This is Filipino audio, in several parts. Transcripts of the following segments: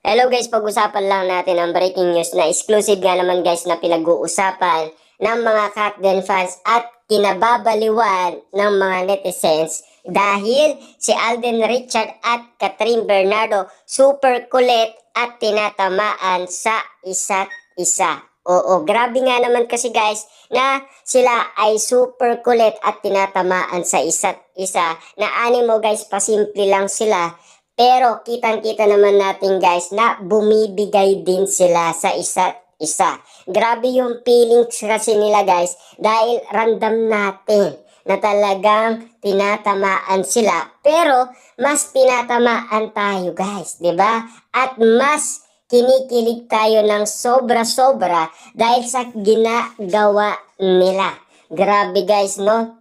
Hello guys, pag-usapan lang natin ang breaking news na exclusive nga naman guys na pinag-uusapan ng mga Katden fans at kinababaliwan ng mga netizens dahil si Alden Richard at Catherine Bernardo super kulit at tinatamaan sa isa't isa. Oo, grabe nga naman kasi guys na sila ay super kulit at tinatamaan sa isa't isa na animo guys, pasimple lang sila. Pero kitang-kita naman natin guys na bumibigay din sila sa isa't isa. Grabe yung feelings kasi nila guys dahil random natin na talagang tinatamaan sila. Pero mas tinatamaan tayo guys, 'di ba? At mas kinikilig tayo ng sobra-sobra dahil sa ginagawa nila. Grabe guys, no?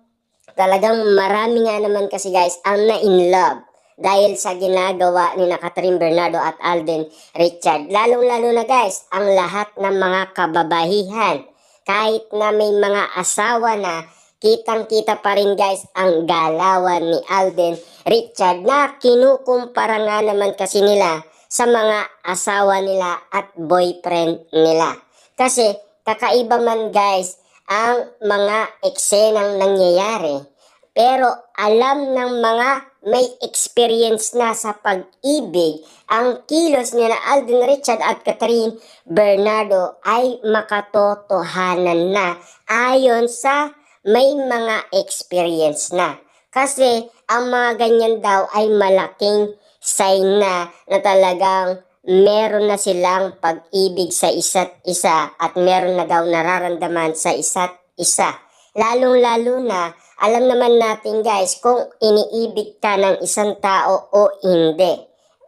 Talagang marami nga naman kasi guys ang na-in love dahil sa ginagawa ni na Catherine Bernardo at Alden Richard. Lalong-lalo na guys, ang lahat ng mga kababahihan. Kahit na may mga asawa na, kitang-kita pa rin guys ang galawan ni Alden Richard na kinukumpara nga naman kasi nila sa mga asawa nila at boyfriend nila. Kasi kakaiba man guys ang mga eksenang nangyayari. Pero alam ng mga may experience na sa pag-ibig, ang kilos ni na Alden Richard at Catherine Bernardo ay makatotohanan na ayon sa may mga experience na. Kasi ang mga ganyan daw ay malaking sign na talagang meron na silang pag-ibig sa isa't isa at meron na daw nararamdaman sa isa't isa. Lalong-lalo na, alam naman natin guys kung iniibig ka ng isang tao o hindi.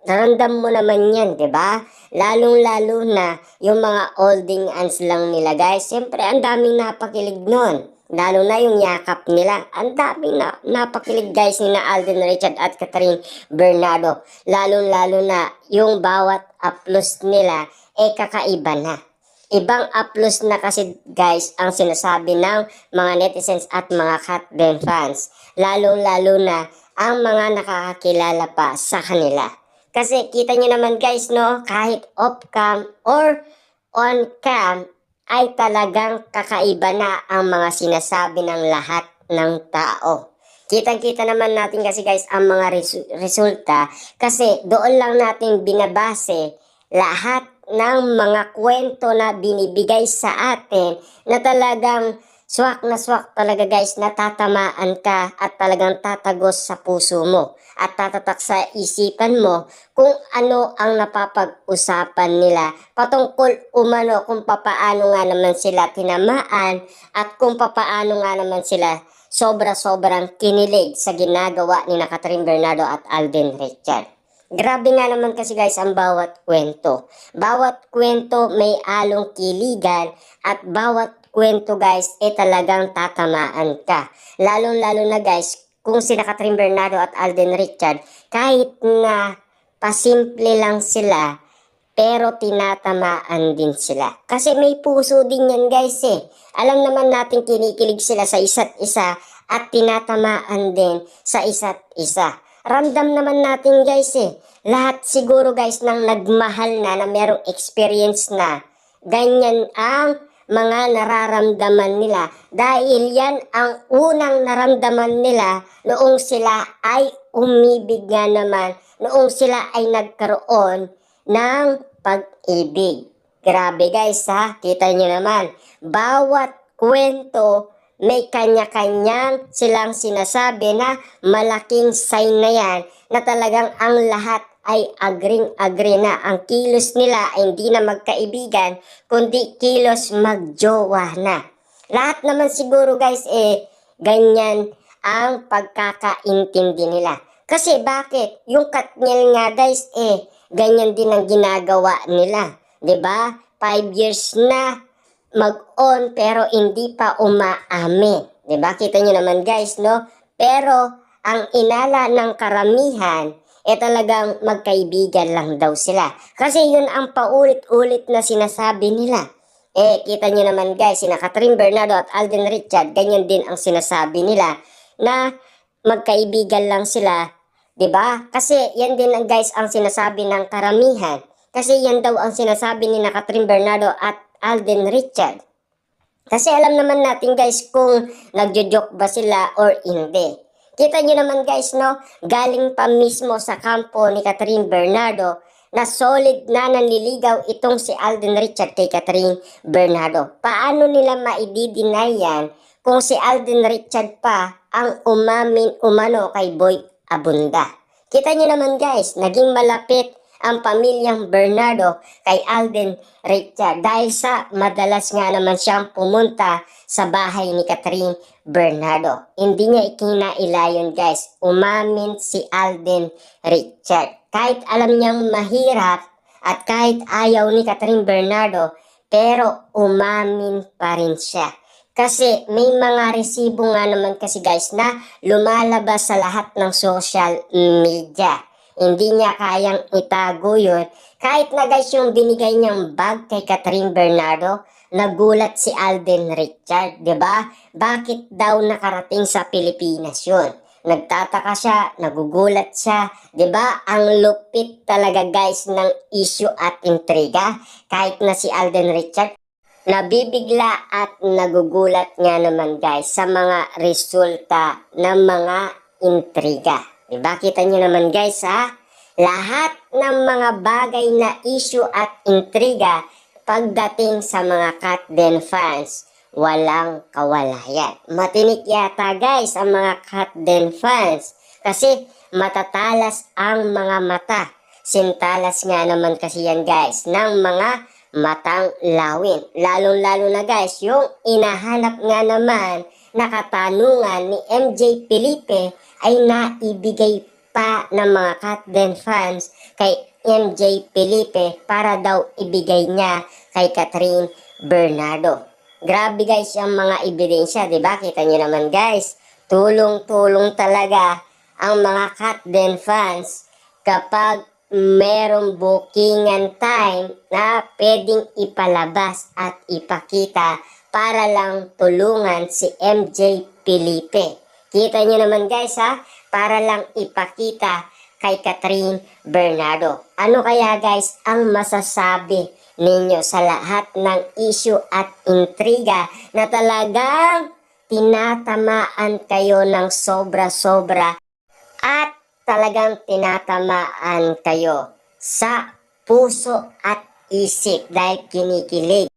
Naramdam mo naman yan, di ba? Lalong-lalo na yung mga olding ans lang nila guys. Siyempre, ang daming napakilig nun. Lalo na yung yakap nila. Ang daming napakilig guys ni na Alden Richard at Catherine Bernardo. Lalong-lalo na yung bawat upload nila kakaiba na. Ibang uploads na kasi guys ang sinasabi ng mga netizens at mga Katden fans. Lalong-lalo na ang mga nakakakilala pa sa kanila. Kasi kita nyo naman guys no, kahit off-cam or on-cam ay talagang kakaiba na ang mga sinasabi ng lahat ng tao. Kitang-kita naman natin kasi guys ang mga resulta kasi doon lang natin binabase lahat ng mga kwento na binibigay sa atin na talagang swak na swak talaga guys, natatamaan ka at talagang tatagos sa puso mo at tatatak sa isipan mo kung ano ang napapag-usapan nila patungkol umano kung papaano nga naman sila tinamaan at kung papaano nga naman sila sobra-sobrang kinilig sa ginagawa ni na Catherine Bernardo at Alden Richard. Grabe nga naman kasi guys ang bawat kwento. Bawat kwento may along kiligan at bawat kwento guys talagang tatamaan ka. Lalong-lalo na guys kung sina Catherine Bernardo at Alden Richard kahit na pasimple lang sila pero tinatamaan din sila. Kasi may puso din yan guys Alam naman natin kinikilig sila sa isa't isa at tinatamaan din sa isa't isa. Ramdam naman natin guys Lahat siguro guys nang nagmahal na merong experience na ganyan ang mga nararamdaman nila. Dahil yan ang unang naramdaman nila noong sila ay umibig nga naman. Noong sila ay nagkaroon ng pag-ibig. Grabe guys kita nyo naman. Bawat kwento may kanya-kanyang silang sinasabi na malaking sign na yan na talagang ang lahat ay agring-agree na ang kilos nila ay hindi na magkaibigan kundi kilos magjowa na. Lahat naman siguro guys ganyan ang pagkakaintindi nila. Kasi bakit? Yung Katniel nga guys ganyan din ang ginagawa nila. 'Di ba? 5 years na mag-on pero hindi pa umaamin. Diba? Kita nyo naman guys, no? Pero ang inala ng karamihan talagang magkaibigan lang daw sila. Kasi yun ang paulit-ulit na sinasabi nila. Kita nyo naman guys, sina Catherine Bernardo at Alden Richard, ganyan din ang sinasabi nila na magkaibigan lang sila. Diba? Kasi yan din guys ang sinasabi ng karamihan. Kasi yan daw ang sinasabi ni na Catherine Bernardo at Alden Richard. Kasi alam naman natin guys kung nagjo-joke ba sila or hindi. Kita nyo naman guys no, galing pa mismo sa kampo ni Catherine Bernardo na solid na nanliligaw itong si Alden Richard kay Catherine Bernardo. Paano nila maidideny yan kung si Alden Richard pa ang umamin umano kay Boy Abunda? Kita nyo naman guys, naging malapit ang pamilyang Bernardo kay Alden Richard dahil sa madalas nga naman siyang pumunta sa bahay ni Catherine Bernardo. Hindi niya ikinailayon guys, umamin si Alden Richard. Kahit alam niyang mahirap at kahit ayaw ni Catherine Bernardo, pero umamin pa rin siya. Kasi may mga resibo nga naman kasi guys na lumalabas sa lahat ng social media. Hindi niya kayang itago yun. Kahit na guys yung binigay niyang bag kay Catherine Bernardo, nagulat si Alden Richard, 'di ba? Bakit daw nakarating sa Pilipinas yun? Nagtataka siya, nagugulat siya, 'di ba? Ang lupit talaga guys ng issue at intriga. Kahit na si Alden Richard, nabibigla at nagugulat nga naman guys sa mga resulta ng mga intriga. Diba? Kita nyo naman guys ha? Lahat ng mga bagay na issue at intriga pagdating sa mga Katden fans, walang kawalayan. Matinik yata guys ang mga Katden fans kasi matatalas ang mga mata. Sintalas nga naman kasi yan guys ng mga matang lawin. Lalong-lalo na guys yung inahanap nga naman na katanungan ni MJ Felipe ay naibigay pa ng mga Katden fans kay MJ Felipe para daw ibigay niya kay Catherine Bernardo. Grabe guys yung mga ebidensya, di ba? Kita niyo naman guys, tulong-tulong talaga ang mga Katden fans kapag merong bookingan time na pwedeng ipalabas at ipakita para lang tulungan si MJ Felipe. Kita nyo naman guys ha, para lang ipakita kay Catherine Bernardo. Ano kaya guys ang masasabi ninyo sa lahat ng issue at intriga na talagang tinatamaan kayo ng sobra-sobra at talagang tinatamaan kayo sa puso at isip dahil kinikilig